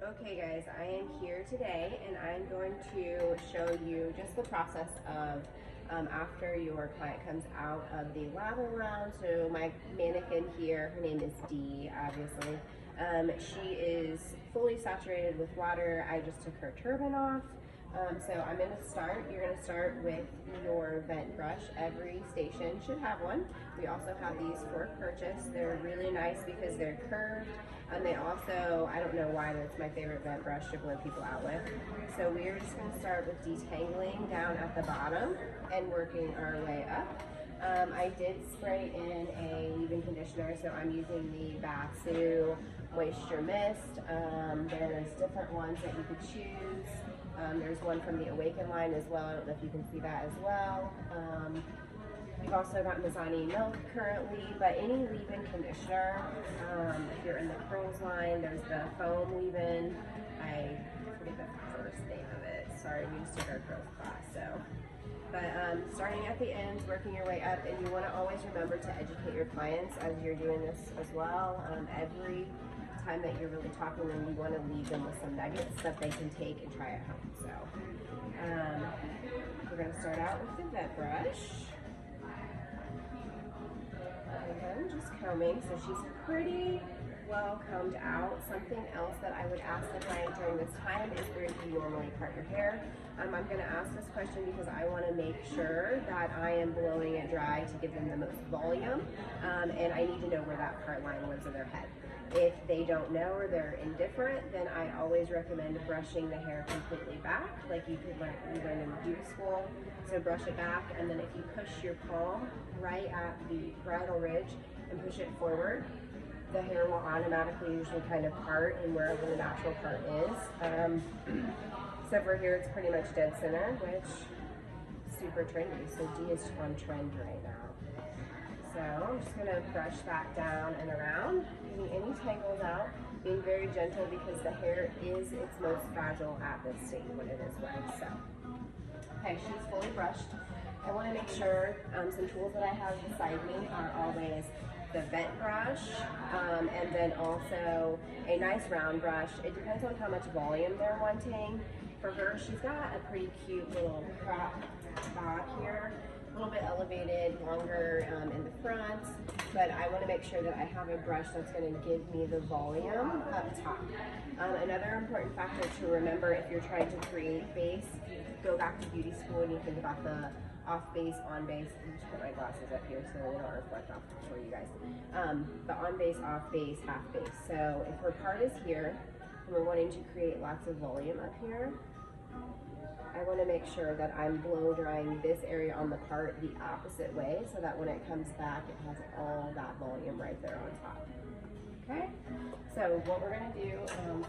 Okay guys, I am here today and I'm going to show you just the process of after your client comes out of the lather round. So my mannequin here, her name is Dee, obviously. She is fully saturated with water. I just took her turban off. So you're gonna start with your vent brush. Every station should have one. We also have these for purchase. They're really nice because they're curved. They also, I don't know why, that's my favorite vent brush to blow people out with. So we're just gonna start with detangling down at the bottom and working our way up. I did spray in a leave-in conditioner, so I'm using the Basu Moisture Mist. There's different ones that you could choose. There's one from the Awaken line as well. I don't know if you can see that as well. We've also got Mizani Milk currently, but any leave-in conditioner, if you're in the curls line, there's the foam leave-in. I forget the first name of it. Sorry, we just took our curls class, so. But starting at the ends, working your way up, and you want to always remember to educate your clients as you're doing this as well. Every time that you're really talking to them, you want to leave them with some nuggets that they can take and try at home. So we're going to start out with the vent brush. And just combing, so she's pretty well combed out. Something else that I would ask the client during this time is, where do you normally part your hair? I'm going to ask this question because I want to make sure that I am blowing it dry to give them the most volume, and I need to know where that part line lives in their head. If they don't know or they're indifferent, then I always recommend brushing the hair completely back, like you learn in beauty school. So brush it back, and then if you push your palm right at the bridal ridge and push it forward, the hair will automatically usually kind of part in wherever the natural part is. So for here, it's pretty much dead center, which is super trendy. So D is on trend right now. So I'm just gonna brush that down and around, getting any tangles out, being very gentle because the hair is its most fragile at this stage when it is wet. So, okay, she's fully brushed. I wanna make sure some tools that I have beside me are always the vent brush, and then also a nice round brush. It depends on how much volume they're wanting. For her, she's got a pretty cute little crop back here, a little bit elevated, longer in the front, but I want to make sure that I have a brush that's going to give me the volume up top. Another important factor to remember if you're trying to create base, if you go back to beauty school and you think about the off base, on base, I'm just put my glasses up here so they don't reflect off for you guys. The on base, off base, half base. So if her part is here and we're wanting to create lots of volume up here, I want to make sure that I'm blow drying this area on the part the opposite way so that when it comes back, it has all that volume right there on top. Okay, so what we're going to do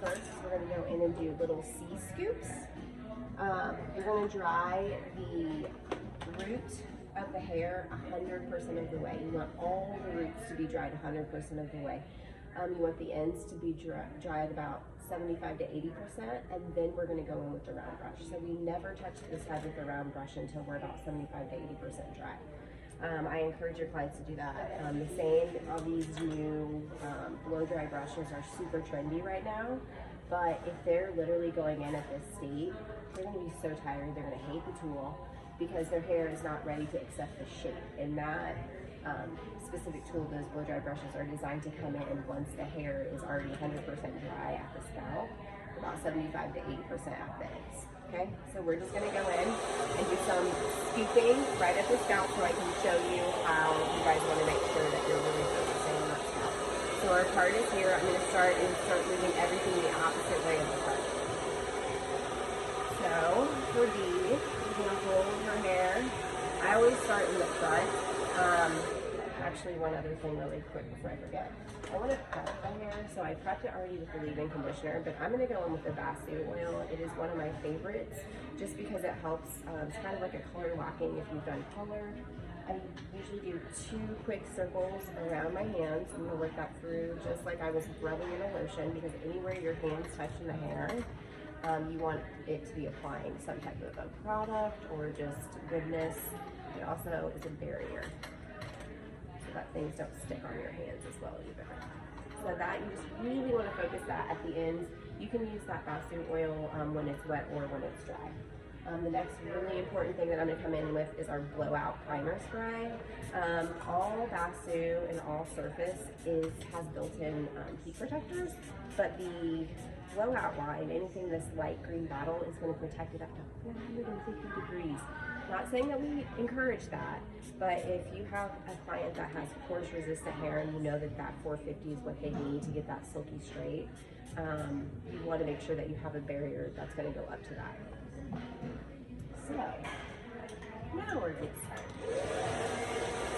first is we're going to go in and do little C scoops. You're going to dry the root of the hair 100% of the way. You want all the roots to be dried 100% of the way. You want the ends to be dried about 75 to 80%, and then we're going to go in with the round brush. So we never touch this head with the round brush until we're about 75 to 80% dry. I encourage your clients to do that. The same, all these new blow dry brushes are super trendy right now, but if they're literally going in at this state, they're going to be so tired, they're going to hate the tool because their hair is not ready to accept the shape. And that specific tool, those blow dry brushes are designed to come in once the hair is already 100% dry at the scalp, about 75 to 80% at the ends. Okay, so we're just gonna go in and do some scooping right at the scalp so I can show you how you guys wanna make sure that you're really focusing on that scalp. So our part is here. I'm gonna start moving everything the opposite way of the front. So for D, you're gonna hold her hair. I always start in the front. Actually, one other thing really quick before I forget. I want to prep my hair, so I prepped it already with the leave-in conditioner, but I'm going to go in with the Basu oil. It is one of my favorites just because it helps. It's kind of like a color locking if you've done color. I usually do 2 quick circles around my hands. I'm going to work that through just like I was rubbing in a lotion, because anywhere your hands touch in the hair, you want it to be applying some type of a product or just goodness. It also is a barrier, that things don't stick on your hands as well either. So that you just really want to focus that at the ends. You can use that bath suit oil when it's wet or when it's dry. The next really important thing that I'm going to come in with is our blowout primer spray. All bath suit and all surface has built-in heat protectors, but the blowout line, anything this light green bottle, is going to protect it up to 450 degrees. Not saying that we encourage that, but if you have a client that has coarse resistant hair and you know that 450 is what they need to get that silky straight, you want to make sure that you have a barrier that's going to go up to that. So, now we're getting started.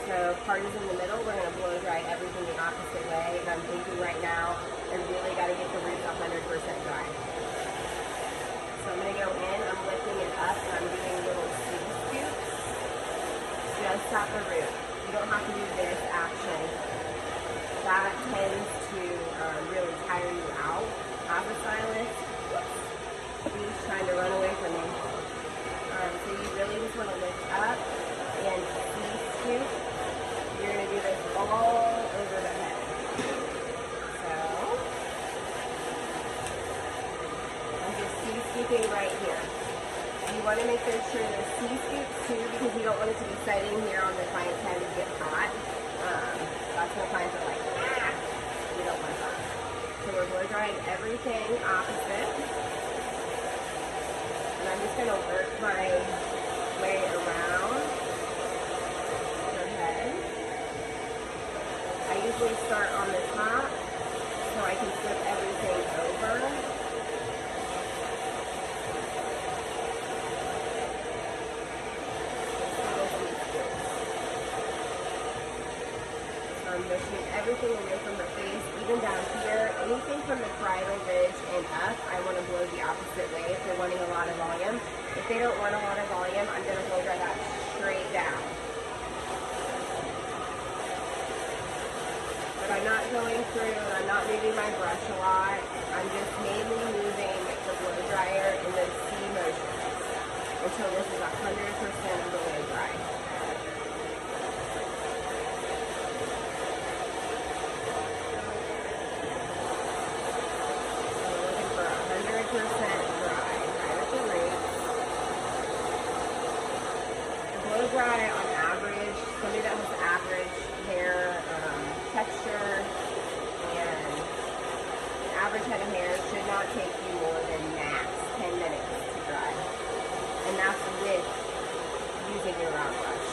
So, part is in the middle. We're going to blow dry everything the opposite way. And I'm thinking right now, I really got to get the roots 100% dry. So, I'm going to go in, I'm lifting it up, and I'm doing little scoops just at the root. You don't have to do this action. That tends to really tire you out as a stylist. He's trying to run away from me. So you really just want to lift up and C-scoop. You're going to do this all over the head. So, I'm just C-scooping right here. You want to make sure there's C-scoops too, because you don't want it to be setting here on the client's head and get hot. That's when clients are like, ah! You don't want that. So we're blow drying everything opposite. And I'm just going to work my way around her head. I usually start on the top so I can flip everything over. Motioning everything away from her face, even down here. Anything from the parietal ridge and up, I want to blow the opposite way if they're wanting a lot of volume. If they don't want a lot of volume, I'm going to blow dry that straight down. But I'm not going through, and I'm not moving my brush a lot. I'm just mainly moving the blow dryer in those C motions until this is 100% blow dry. Dry on average, somebody that has average hair texture and an average head of hair should not take you more than max 10 minutes to dry. And that's with using your round brush.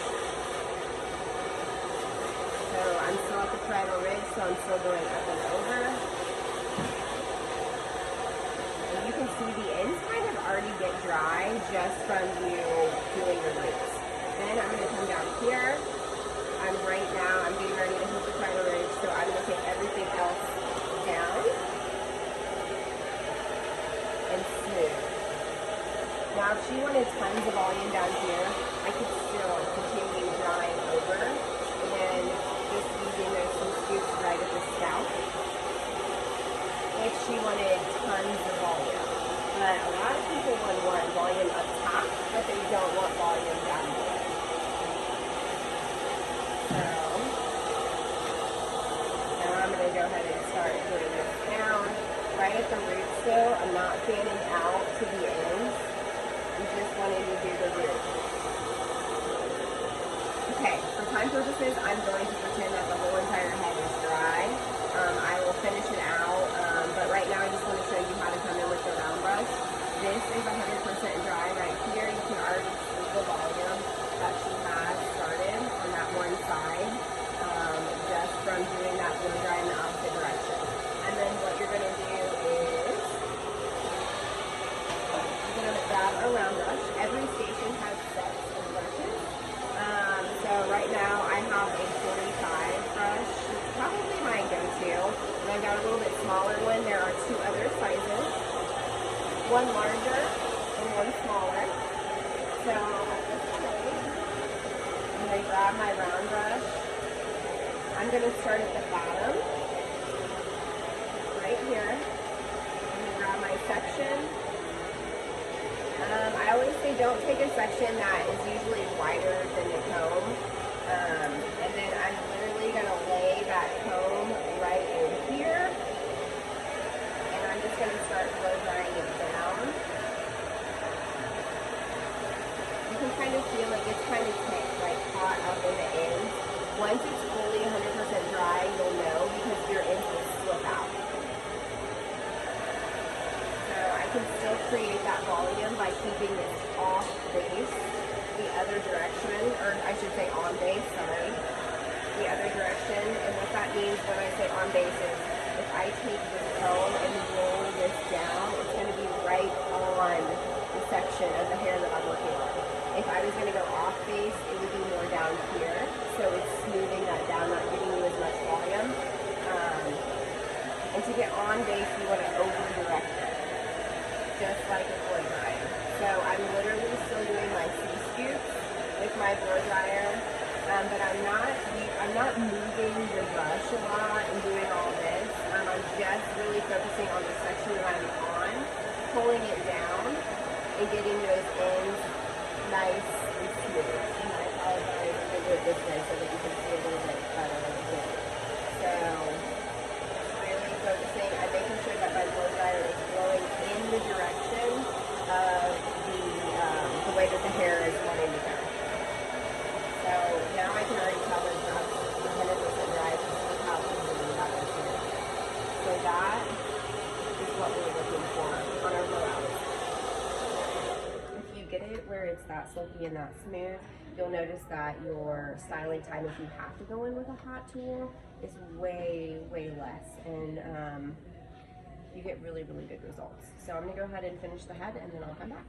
So I'm still at the parietal ridge, so I'm still going up and over. And you can see the ends kind of already get dry just from you doing your roots. Then I'm going to come down here. I'm getting ready to hit the parietal ridge, so I'm going to take everything else down and smooth. Now, if she wanted tons of volume down here, I could still continue drying over and just using those two scoops right at the scalp if she wanted tons of volume. But a lot of people would want volume up top, but they don't want volume down below. So, now I'm going to go ahead and start putting this down right at the root still. I'm not fanning out to the ends. I'm just wanting to do the root. Okay, for time purposes, I'm going to pretend that the whole entire head is dry. I will finish it out, but right now I just want to show you how to come in with the round brush. This is 100% dry right here. You can already see the volume that she has started on that one side, just from doing that blow dry in the opposite direction. And then what you're going to do is you're going to grab a round brush. Every station has sets of brushes. So right now I have a 45 brush. It's probably my go-to. And I've got a little bit smaller one. There are two other sizes, one larger and one smaller. So I'm going to grab my round brush. I'm going to start at the bottom, right here. I'm going to grab my section. I always say don't take a section that is usually wider than the comb. And then I'm literally going to lay that comb right in here. And I'm just going to start to feel like it's kind of like hot up in the ends. Once it's fully 100% dry, you'll know because your ends will slip out. So I can still create that volume by keeping this off base the other direction, or I should say on base, sorry, the other direction. And what that means when I say on base is if I take this comb and roll this down, it's going to be right on the section of the hair that I'm working on. If I was going to go off base, it would be more down here. So it's smoothing that down, not giving you as much volume. And to get on base, you want to over-direct it, just like a blow dry. So I'm literally still doing my C-scoops with my blow dryer, but I'm not moving the brush a lot and doing all this. I'm just really focusing on the section that I'm on, pulling it down, and getting those ends nice and smooth. And I apologize, I'm going to do it this way so that you can see a little bit better again. So, really focusing, I'm making sure that my blow dryer is blowing in the direction of the way that the hair is wanting to go. So now I can already tell it's not 100% dry, just look how easily that is here. So that is what we're looking for on our blowouts. If you get it where it's that silky and that smooth, you'll notice that your styling time, if you have to go in with a hot tool, is way, way less. And you get really, really good results. So I'm gonna go ahead and finish the head and then I'll come back.